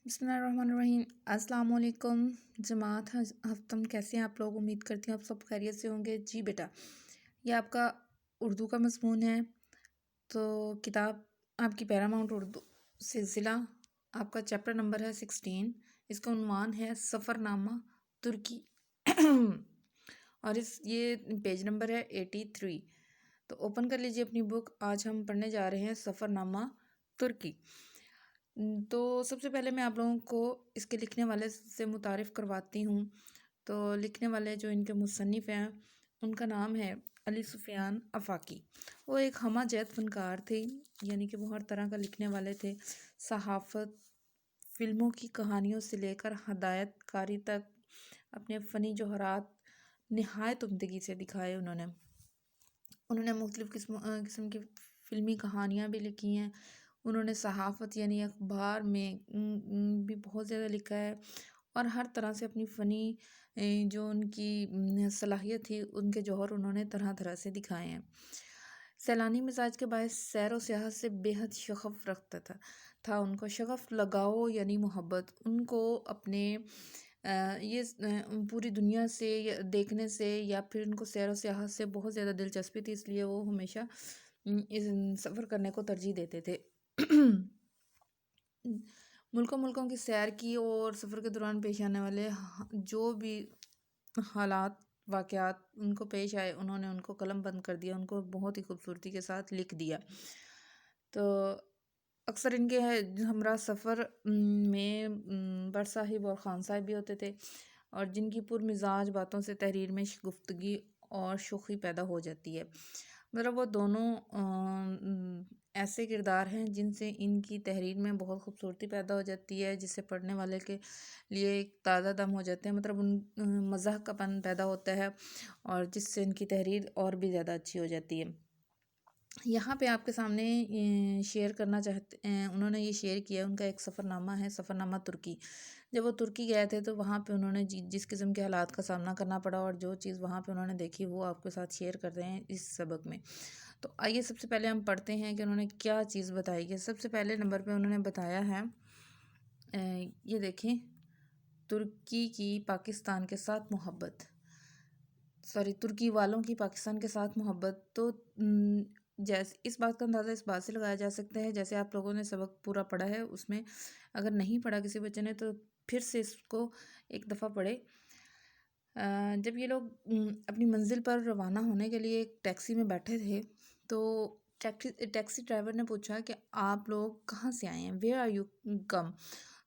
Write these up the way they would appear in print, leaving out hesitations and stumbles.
بسم اللہ الرحمن الرحیم۔ السلام علیکم جماعت ہفتم، کیسے ہیں آپ لوگ؟ امید کرتی ہوں آپ سب خیریت سے ہوں گے۔ جی بیٹا، یہ آپ کا اردو کا مضمون ہے، تو کتاب آپ کی پیراماؤنٹ اردو سلسلہ، آپ کا چیپٹر نمبر ہے 16۔ اس کا عنوان ہے سفر نامہ ترکی اور یہ پیج نمبر ہے 83۔ تو اوپن کر لیجئے اپنی بک۔ آج ہم پڑھنے جا رہے ہیں سفر نامہ ترکی۔ تو سب سے پہلے میں آپ لوگوں کو اس کے لکھنے والے سے متعارف کرواتی ہوں۔ تو لکھنے والے جو ان کے مصنف ہیں ان کا نام ہے علی سفیان آفاقی۔ وہ ایک ہمہ جہت فنکار تھے، یعنی کہ وہ ہر طرح کا لکھنے والے تھے۔ صحافت، فلموں کی کہانیوں سے لے کر ہدایت کاری تک اپنے فنی جوہرات نہایت عمدگی سے دکھائے۔ انہوں نے مختلف قسم کی فلمی کہانیاں بھی لکھی ہیں۔ انہوں نے صحافت یعنی اخبار میں بھی بہت زیادہ لکھا ہے، اور ہر طرح سے اپنی فنی جو ان کی صلاحیت تھی، ان کے جوہر انہوں نے طرح طرح سے دکھائے ہیں۔ سیلانی مزاج کے باعث سیر و سیاحت سے بے حد شغف رکھتا تھا ان کو شغف لگاؤ یعنی محبت، ان کو اپنے یہ پوری دنیا سے دیکھنے سے یا پھر ان کو سیر و سیاحت سے بہت زیادہ دلچسپی تھی، اس لیے وہ ہمیشہ سفر کرنے کو ترجیح دیتے تھے۔ ملکوں کی سیر کی اور سفر کے دوران پیش آنے والے جو بھی حالات واقعات ان کو پیش آئے، انہوں نے ان کو قلم بند کر دیا، ان کو بہت ہی خوبصورتی کے ساتھ لکھ دیا۔ تو اکثر ان کے ہمراہ سفر میں بڑ صاحب اور خان صاحب بھی ہوتے تھے، اور جن کی پر مزاج باتوں سے تحریر میں گفتگی اور شوخی پیدا ہو جاتی ہے۔ مطلب وہ دونوں ایسے کردار ہیں جن سے ان کی تحریر میں بہت خوبصورتی پیدا ہو جاتی ہے، جس سے پڑھنے والے کے لیے ایک تازہ دم ہو جاتے ہیں، مطلب ان مزاح کا پن پیدا ہوتا ہے، اور جس سے ان کی تحریر اور بھی زیادہ اچھی ہو جاتی ہے۔ یہاں پہ آپ کے سامنے شیئر کرنا چاہتے ہیں، انہوں نے یہ شیئر کیا، ان کا ایک سفر نامہ ہے، سفر نامہ ترکی۔ جب وہ ترکی گئے تھے تو وہاں پہ انہوں نے جس قسم کے حالات کا سامنا کرنا پڑا، اور جو چیز وہاں پہ انہوں نے دیکھی، وہ آپ کے ساتھ شیئر کر رہے ہیں اس سبق میں۔ تو آئیے سب سے پہلے ہم پڑھتے ہیں کہ انہوں نے کیا چیز بتائی ہے۔ سب سے پہلے نمبر پہ انہوں نے بتایا ہے، یہ دیکھیں، ترکی کی پاکستان کے ساتھ محبت، ترکی والوں کی پاکستان کے ساتھ محبت۔ تو جیسے اس بات کا اندازہ اس بات سے لگایا جا سکتا ہے، جیسے آپ لوگوں نے سبق پورا پڑھا ہے، اس میں اگر نہیں پڑھا کسی بچے نے تو پھر سے اس کو ایک دفعہ پڑھے۔ جب یہ لوگ اپنی منزل پر روانہ ہونے کے لیے ایک ٹیکسی میں بیٹھے تھے، تو ٹیکسی ڈرائیور نے پوچھا کہ آپ لوگ کہاں سے آئے ہیں، ویئر آر یو کم؟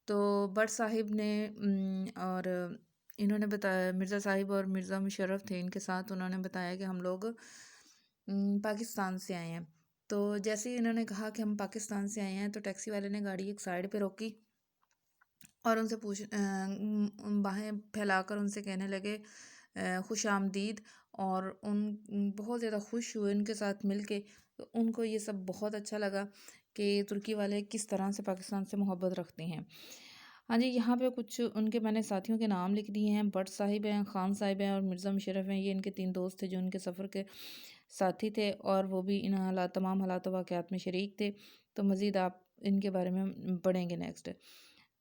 تو بٹ صاحب نے اور انہوں نے بتایا، مرزا صاحب اور مرزا مشرف تھے ان کے ساتھ، انہوں نے بتایا کہ ہم لوگ پاکستان سے آئے ہیں۔ تو جیسے ہی انہوں نے کہا کہ ہم پاکستان سے آئے ہیں، تو ٹیکسی والے نے گاڑی ایک سائڈ پہ روکی اور ان سے باہیں پھیلا کر ان سے کہنے لگے خوش آمدید، اور ان بہت زیادہ خوش ہوئے ان کے ساتھ مل کے۔ تو ان کو یہ سب بہت اچھا لگا کہ ترکی والے کس طرح سے پاکستان سے محبت رکھتے ہیں۔ ہاں جی، یہاں پہ کچھ ان کے میں نے ساتھیوں کے نام لکھ دیے ہیں۔ بٹ صاحب ہیں، خان صاحب ہیں اور مرزا مشرف ہیں، یہ ان کے 3 دوست تھے جو ان کے سفر کے ساتھی تھے، اور وہ بھی ان تمام حالات و واقعات میں شریک تھے۔ تو مزید آپ ان کے بارے میں پڑھیں گے نیکسٹ۔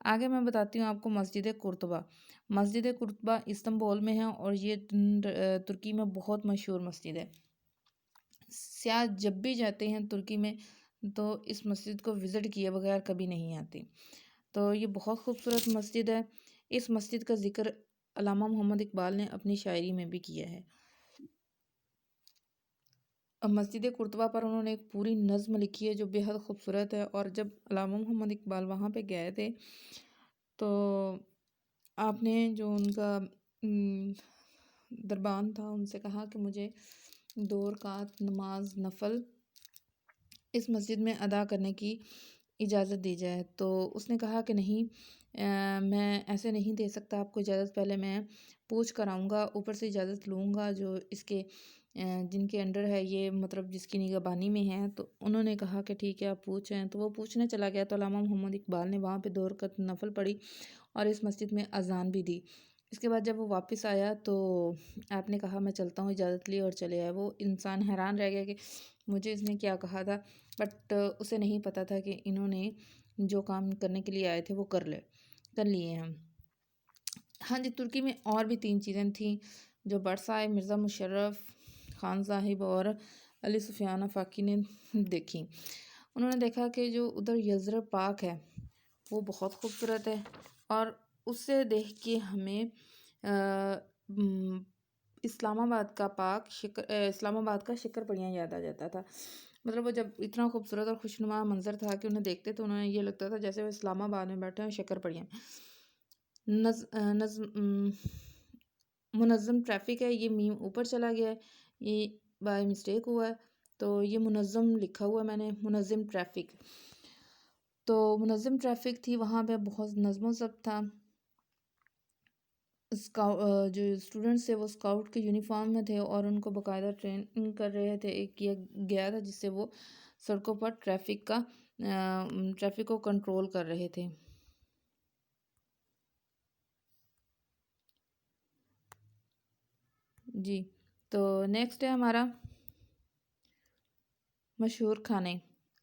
آگے میں بتاتی ہوں آپ کو مسجد قرطبہ۔ مسجد قرطبہ استنبول میں ہے، اور یہ ترکی میں بہت مشہور مسجد ہے۔ سیاح جب بھی جاتے ہیں ترکی میں تو اس مسجد کو وزٹ کیے بغیر کبھی نہیں آتے۔ تو یہ بہت خوبصورت مسجد ہے۔ اس مسجد کا ذکر علامہ محمد اقبال نے اپنی شاعری میں بھی کیا ہے۔ مسجد قرطبہ پر انہوں نے ایک پوری نظم لکھی ہے جو بے حد خوبصورت ہے، اور جب علامہ محمد اقبال وہاں پہ گئے تھے تو آپ نے جو ان کا دربان تھا ان سے کہا کہ مجھے 2 رکعت نماز نفل اس مسجد میں ادا کرنے کی اجازت دی جائے۔ تو اس نے کہا کہ نہیں، میں ایسے نہیں دے سکتا آپ کو اجازت، پہلے میں پوچھ کر آؤں گا، اوپر سے اجازت لوں گا جو اس کے جن کے انڈر ہے، یہ مطلب جس کی نگہبانی میں ہے۔ تو انہوں نے کہا کہ ٹھیک ہے آپ پوچھیں۔ تو وہ پوچھنے چلا گیا، تو علامہ محمد اقبال نے وہاں پہ 2 رکعت نفل پڑھی اور اس مسجد میں اذان بھی دی۔ اس کے بعد جب وہ واپس آیا تو آپ نے کہا میں چلتا ہوں، اجازت لی اور چلے آئے۔ وہ انسان حیران رہ گیا کہ مجھے اس نے کیا کہا تھا، بٹ اسے نہیں پتہ تھا کہ انہوں نے جو کام کرنے کے لیے آئے تھے وہ کر لے۔ کر لیے ہم. ہاں جی، ترکی میں اور بھی 3 چیزیں تھیں جو بٹ صاحب، مرزا مشرف خان صاحب اور علی سفیان آفاقی نے دیکھی. انہوں نے دیکھا کہ جو ادھر یزر پاک ہے وہ بہت خوبصورت ہے، اور اس سے دیکھ کے ہمیں اسلام آباد کا اسلام آباد کا شکر پڑیاں یاد آ جاتا تھا. مطلب وہ جب اتنا خوبصورت اور خوشنما منظر تھا کہ انہیں دیکھتے تو انہیں یہ لگتا تھا جیسے وہ اسلام آباد میں بیٹھے ہیں شکر پڑیاں. منظم ٹریفک ہے، یہ میم اوپر چلا گیا ہے، یہ بائی مسٹیک ہوا ہے، تو یہ منظم لکھا ہوا ہے میں نے، منظم ٹریفک. تو منظم ٹریفک تھی وہاں پہ، بہت نظم و ضبط تھا. جو اسٹوڈنٹس تھے وہ اسکاؤٹ کے یونیفارم میں تھے اور ان کو باقاعدہ ٹرین کر رہے تھے، ایک کیا گیا تھا جس سے وہ سڑکوں پر ٹریفک کو کنٹرول کر رہے تھے. جی، تو نیکسٹ ہے ہمارا مشہور کھانے.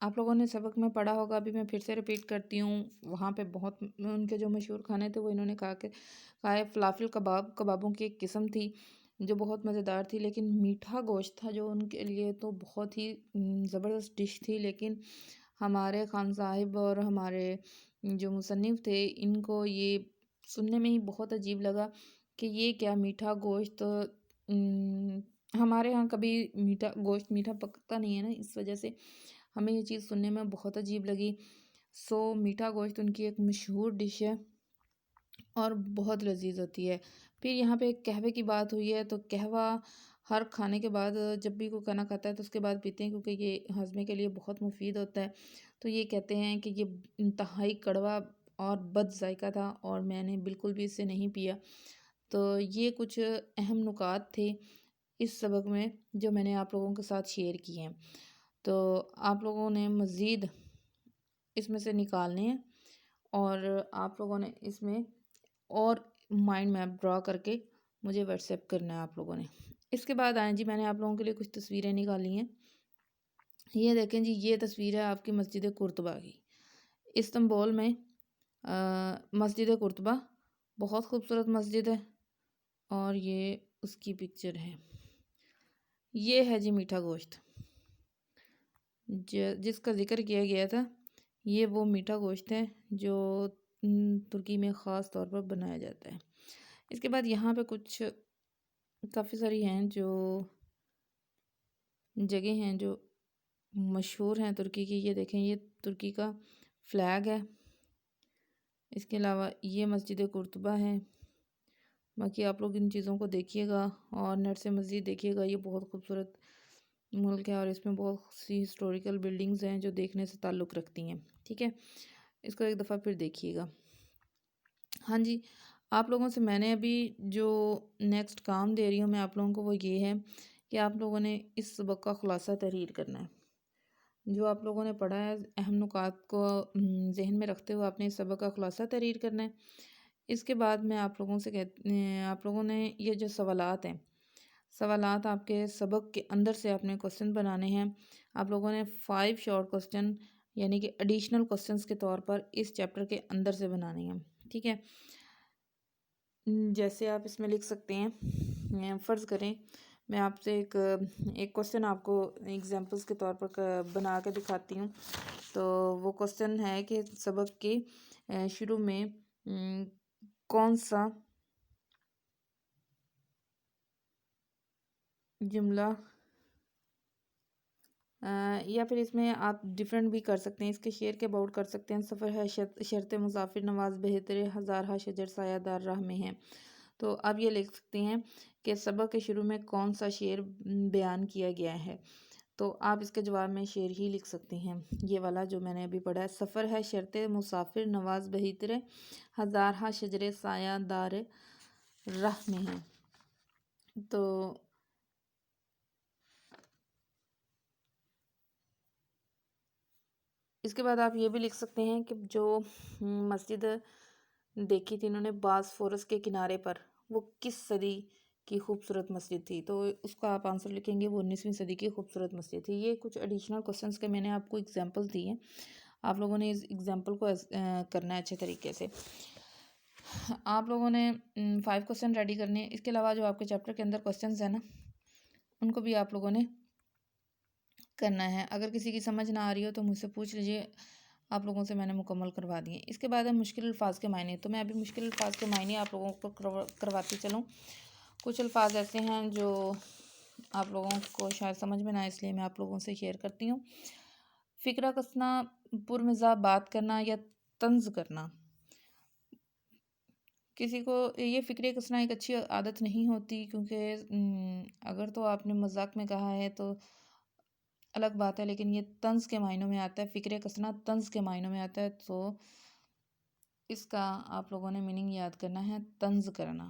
آپ لوگوں نے سبق میں پڑھا ہوگا، ابھی میں پھر سے ریپیٹ کرتی ہوں. وہاں پہ بہت ان کے جو مشہور کھانے تھے وہ انہوں نے کھائے. فلافل کبابوں کی ایک قسم تھی جو بہت مزیدار تھی، لیکن میٹھا گوشت تھا جو ان کے لیے تو بہت ہی زبردست ڈش تھی. لیکن ہمارے خان صاحب اور ہمارے جو مصنف تھے ان کو یہ سننے میں ہی بہت عجیب لگا کہ یہ کیا میٹھا گوشت. ہمارے ہاں کبھی گوشت میٹھا پکتا نہیں ہے نا، اس وجہ سے ہمیں یہ چیز سننے میں بہت عجیب لگی. میٹھا گوشت ان کی ایک مشہور ڈش ہے اور بہت لذیذ ہوتی ہے. پھر یہاں پہ قہوے کی بات ہوئی ہے، تو قہوہ ہر کھانے کے بعد جب بھی کوئی کھانا کھاتا ہے تو اس کے بعد پیتے ہیں، کیونکہ یہ ہاضمے کے لیے بہت مفید ہوتا ہے. تو یہ کہتے ہیں کہ یہ انتہائی کڑوا اور بد ذائقہ تھا اور میں نے بالکل بھی اسے نہیں پیا. تو یہ کچھ اہم نکات تھے اس سبق میں جو میں نے آپ لوگوں کے ساتھ شیئر کیے ہیں. تو آپ لوگوں نے مزید اس میں سے نکالنے ہیں اور آپ لوگوں نے اس میں اور مائنڈ میپ ڈرا کر کے مجھے واٹس ایپ کرنا ہے آپ لوگوں نے. اس کے بعد آئیں جی، میں نے آپ لوگوں کے لیے کچھ تصویریں نکالی ہیں. یہ دیکھیں جی، یہ تصویر ہے آپ کی مسجد قرطبہ کی، استنبول میں مسجد قرطبہ بہت خوبصورت مسجد ہے، اور یہ اس کی پکچر ہے. یہ ہے جی میٹھا گوشت جس کا ذکر کیا گیا تھا. یہ وہ میٹھا گوشت ہے جو ترکی میں خاص طور پر بنایا جاتا ہے. اس کے بعد یہاں پہ کچھ کافی ساری ہیں جو جگہ ہیں جو مشہور ہیں ترکی کی. یہ دیکھیں، یہ ترکی کا فلیگ ہے. اس کے علاوہ یہ مسجد قرطبہ ہے. باقی آپ لوگ ان چیزوں کو دیکھیے گا اور نیٹ سے مزید دیکھیے گا. یہ بہت خوبصورت ملک ہے اور اس میں بہت سی ہسٹوریکل بلڈنگز ہیں جو دیکھنے سے تعلق رکھتی ہیں. ٹھیک ہے، اس کو ایک دفعہ پھر دیکھیے گا. ہاں جی، آپ لوگوں سے میں نے ابھی جو نیکسٹ کام دے رہی ہوں میں آپ لوگوں کو، وہ یہ ہے کہ آپ لوگوں نے اس سبق کا خلاصہ تحریر کرنا ہے. جو آپ لوگوں نے پڑھا ہے اہم نکات کو ذہن میں رکھتے ہوئے آپ نے اس سبق کا خلاصہ تحریر کرنا ہے. اس کے بعد میں آپ لوگوں سے آپ لوگوں نے یہ جو سوالات ہیں، سوالات آپ کے سبق کے اندر سے آپ نے کوسچن بنانے ہیں. آپ لوگوں نے 5 شارٹ کوسچن یعنی کہ ایڈیشنل کوسچنس کے طور پر اس چیپٹر کے اندر سے بنانے ہیں. ٹھیک ہے، جیسے آپ اس میں لکھ سکتے ہیں، فرض کریں میں آپ سے ایک کوسچن آپ کو ایگزامپلس کے طور پر بنا کے دکھاتی ہوں. تو وہ کوسچن ہے کہ سبق کے شروع میں کون سا جملہ، یا پھر اس میں آپ ڈیفرنٹ بھی کر سکتے ہیں، اس کے شعر کے اباؤٹ کر سکتے ہیں. سفر ہے شرط مسافر نواز بہتر ہزارہا شجر سایہ دار راہ میں ہے. تو آپ یہ لکھ سکتے ہیں کہ سبق کے شروع میں کون سا شعر بیان کیا گیا ہے. تو آپ اس کے جواب میں شعر ہی لکھ سکتے ہیں. یہ والا جو میں نے ابھی پڑھا ہے، سفر ہے شرط مسافر نواز بہتر ہزارہا شجر سایہ دار راہ میں ہے. تو اس کے بعد آپ یہ بھی لکھ سکتے ہیں کہ جو مسجد دیکھی تھی انہوں نے باسفورس کے کنارے پر، وہ کس صدی کی خوبصورت مسجد تھی. تو اس کا آپ آنسر لکھیں گے وہ 19ویں صدی کی خوبصورت مسجد تھی. یہ کچھ ایڈیشنل کوسچنس کے میں نے آپ کو ایگزامپل دی ہیں. آپ لوگوں نے اس ایگزامپل کو کرنا ہے اچھے طریقے سے. آپ لوگوں نے 5 کوسچن ریڈی کرنے ہیں. اس کے علاوہ جو آپ کے چیپٹر کے اندر کوسچنز ہیں نا ان کو بھی آپ لوگوں نے کرنا ہے. اگر کسی کی سمجھ نہ آ رہی ہو تو مجھ سے پوچھ لیجئے، آپ لوگوں سے میں نے مکمل کروا دیے. اس کے بعد ہے مشکل الفاظ کے معنی. تو میں ابھی مشکل الفاظ کے معنی آپ لوگوں کو کرواتی چلوں. کچھ الفاظ ایسے ہیں جو آپ لوگوں کو شاید سمجھ میں نہ آئے، اس لیے میں آپ لوگوں سے شیئر کرتی ہوں. فکرہ کسنا، پرمزاح بات کرنا یا طنز کرنا. کسی کو یہ فکرے کسنا ایک اچھی عادت نہیں ہوتی، کیونکہ اگر تو آپ نے مذاق میں کہا ہے تو الگ بات ہے، لیکن یہ طنز کے معنوں میں آتا ہے. فکرے کسنا طنز کے معنوں میں آتا ہے، تو اس کا آپ لوگوں نے میننگ یاد کرنا ہے، طنز کرنا.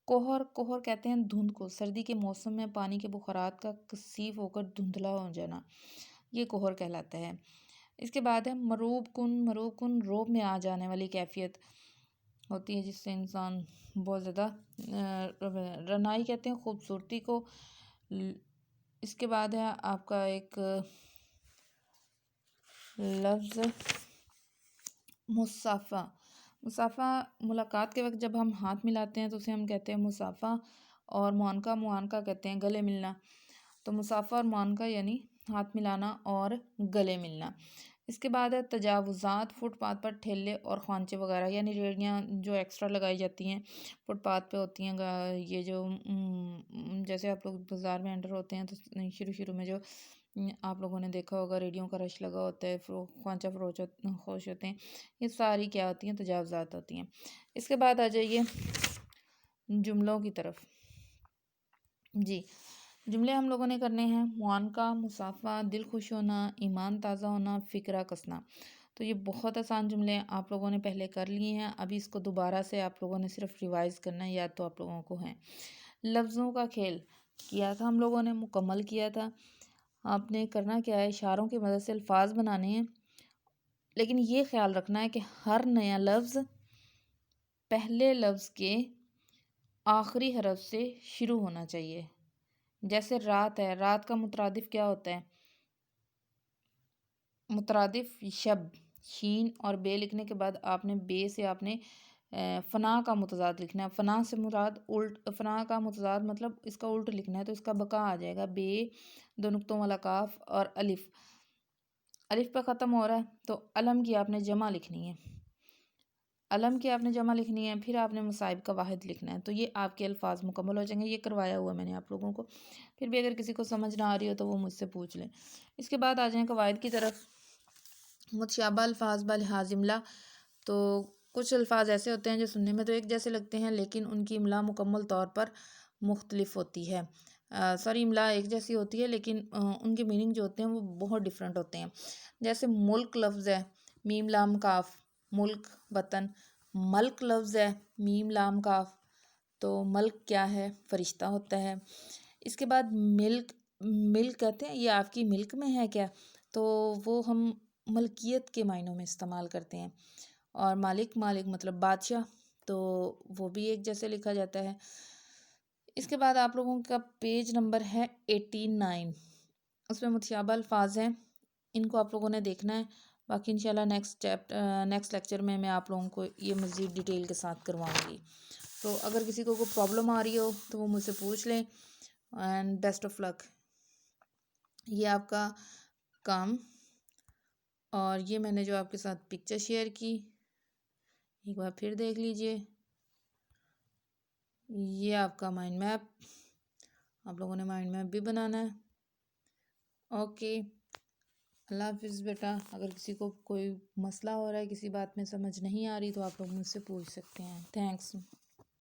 کوہر کہتے ہیں دھند کو. سردی کے موسم میں پانی کے بخارات کا کثیف ہو کر دھندلا ہو جانا، یہ کوہر کہلاتا ہے. اس کے بعد ہے مروب کن روب میں آ جانے والی کیفیت ہوتی ہے، جس سے انسان بہت زیادہ رنائی کہتے ہیں خوبصورتی کو. اس کے بعد ہے آپ کا ایک لفظ مصافحہ. مصافحہ ملاقات کے وقت جب ہم ہاتھ ملاتے ہیں تو اسے ہم کہتے ہیں مصافحہ. اور معانقہ کہتے ہیں گلے ملنا. تو مصافحہ اور معانقہ یعنی ہاتھ ملانا اور گلے ملنا. اس کے بعد ہے تجاوزات. فٹ پاتھ پر ٹھیلے اور خوانچے وغیرہ یعنی ریڑیاں جو ایکسٹرا لگائی جاتی ہیں فٹ پاتھ پہ ہوتی ہیں. یہ جو جیسے آپ لوگ بازار میں انٹر ہوتے ہیں تو شروع میں جو آپ لوگوں نے دیکھا ہوگا ریڑیوں کا رش لگا ہوتا ہے، خوانچہ خوش ہوتے ہیں. یہ ساری کیا ہوتی ہیں؟ تجاوزات ہوتی ہیں. اس کے بعد آ جائیے جملوں کی طرف. جی، جملے ہم لوگوں نے کرنے ہیں: معانقہ، مصافحہ، دل خوش ہونا، ایمان تازہ ہونا، فکرہ کسنا. تو یہ بہت آسان جملے ہیں، آپ لوگوں نے پہلے کر لیے ہیں. ابھی اس کو دوبارہ سے آپ لوگوں نے صرف ریوائز کرنا ہے، یاد تو آپ لوگوں کو ہیں. لفظوں کا کھیل کیا تھا ہم لوگوں نے، مکمل کیا تھا. آپ نے کرنا کیا ہے، اشاروں کی مدد سے الفاظ بنانے ہیں، لیکن یہ خیال رکھنا ہے کہ ہر نیا لفظ پہلے لفظ کے آخری حرف سے شروع ہونا چاہیے. جیسے رات ہے، رات کا مترادف کیا ہوتا ہے؟ مترادف شب. شین اور بے لکھنے کے بعد آپ نے بے سے آپ نے فنا کا متضاد لکھنا ہے. فنا سے مراد فنا کا متضاد مطلب اس کا الٹ لکھنا ہے، تو اس کا بقا آ جائے گا. بے، دو نقطوں والا کاف اور الف. الف پہ ختم ہو رہا ہے تو علم کی آپ نے جمع لکھنی ہے. علم کی آپ نے جمع لکھنی ہے، پھر آپ نے مصائب کا واحد لکھنا ہے. تو یہ آپ کے الفاظ مکمل ہو جائیں گے. یہ کروایا ہوا میں نے آپ لوگوں کو. پھر بھی اگر کسی کو سمجھ نہ آ رہی ہو تو وہ مجھ سے پوچھ لیں. اس کے بعد آ جائیں قواعد کی طرف. متشابہ الفاظ بلحاظ املا. تو کچھ الفاظ ایسے ہوتے ہیں جو سننے میں تو ایک جیسے لگتے ہیں، لیکن ان کی املا مکمل طور پر مختلف ہوتی ہے. املا ایک جیسی ہوتی ہے، لیکن ان کے میننگ جو ہوتے ہیں وہ بہت ڈیفرنٹ ہوتے ہیں. جیسے ملک لفظ ہے، میم لام کاف، ملک وطن. ملک لفظ ہے، میم لام کاف، تو ملک کیا ہے؟ فرشتہ ہوتا ہے. اس کے بعد ملک کہتے ہیں یہ آپ کی ملک میں ہے کیا؟ تو وہ ہم ملکیت کے معنوں میں استعمال کرتے ہیں. اور مالک مطلب بادشاہ، تو وہ بھی ایک جیسے لکھا جاتا ہے. اس کے بعد آپ لوگوں کا پیج نمبر ہے 89. اس میں متشابہ الفاظ ہیں، ان کو آپ لوگوں نے دیکھنا ہے. باقی انشاءاللہ نیکسٹ لیکچر میں آپ لوگوں کو یہ مزید ڈیٹیل کے ساتھ کرواؤں گی. تو اگر کسی کو کوئی پرابلم آ رہی ہو تو وہ مجھ سے پوچھ لیں. اینڈ بیسٹ آف لک. یہ آپ کا کام، اور یہ میں نے جو آپ کے ساتھ پکچر شیئر کی ایک بار پھر دیکھ لیجئے. یہ آپ کا مائنڈ میپ، آپ لوگوں نے مائنڈ میپ بھی بنانا ہے. اوکے، اللہ حافظ بیٹا. اگر کسی کو کوئی مسئلہ ہو رہا ہے، کسی بات میں سمجھ نہیں آ رہی تو آپ لوگ مجھ سے پوچھ سکتے ہیں. تھینکس.